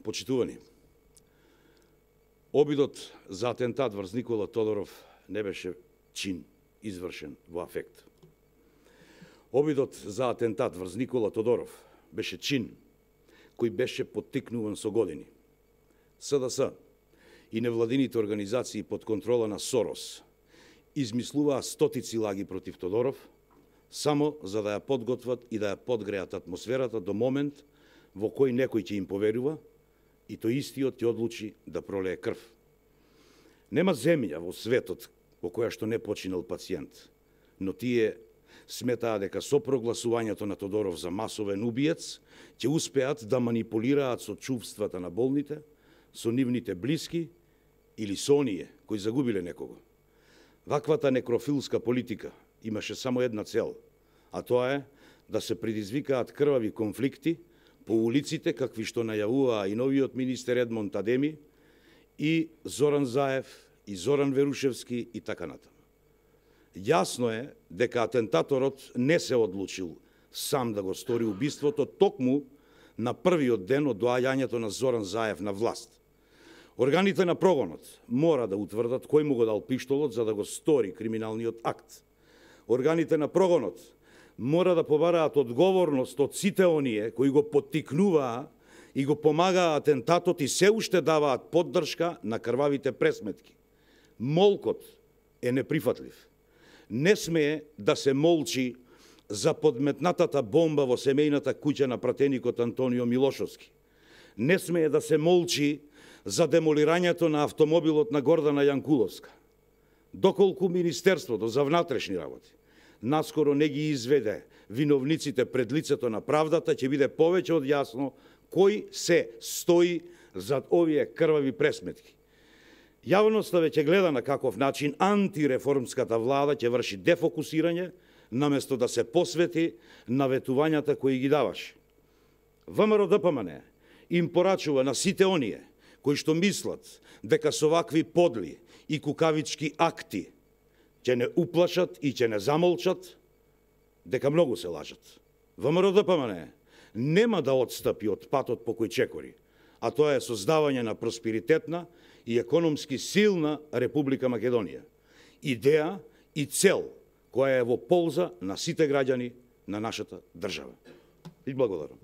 Почитувани, обидот за атентат врз Никола Тодоров не беше чин извршен во афект. Обидот за атентат врз Никола Тодоров беше чин кој беше поттикнуван со години. СДС и невладините организации под контрола на Сорос измислуваа стотици лаги против Тодоров, само за да ја подготват и да ја подгреат атмосферата до момент во кој некој ќе им поверува и тој истиот ќе одлучи да пролее крв. Нема земја во светот во која што не починал пациент, но тие сметаа дека со прогласувањето на Тодоров за масовен убиец ќе успеат да манипулираат со чувствата на болните, со нивните блиски или со оние кои загубиле некого. Ваквата некрофилска политика имаше само една цел, а тоа е да се предизвикаат крвави конфликти по улиците, какви што најавуваа и новиот министер Едмонд Адеми, и Зоран Заев, и Зоран Верушевски и така натаму. Јасно е дека атентаторот не се одлучил сам да го стори убиството токму на првиот ден од доаѓањето на Зоран Заев на власт. Органите на прогонот мора да утврдат кој му го дал пиштолот за да го стори криминалниот акт. Органите на прогонот мора да побараат одговорност од сите оние кои го поттикнуваа и го помагаа атентатот и се уште даваат поддршка на крвавите пресметки. Молкот е неприфатлив. Не смее да се молчи за подметнатата бомба во семејната куќа на пратеникот Антонио Милошовски. Не смее да се молчи за демолирањето на автомобилот на Гордана Јанкуловска. Доколку Министерството за внатрешни работи наскоро не ги изведе виновниците пред лицето на правдата, ќе биде повеќе од јасно кој се стои зад овие крвави пресметки. Јавноста веќе гледа на каков начин антиреформската влада ќе врши дефокусирање, наместо да се посвети на ветувањата кои ги даваше. ВМРО-ДПМН им порачува на сите оние кои што мислат дека со вакви подли и кукавички акти ќе не уплашат и ќе не замолчат, дека многу се лажат. ВМРО-ДПМН нема да отстапи од патот по кој чекори, а тоа е создавање на просперитетна и економски силна Република Македонија. Идеја и цел која е во полза на сите граѓани на нашата држава. И благодарам.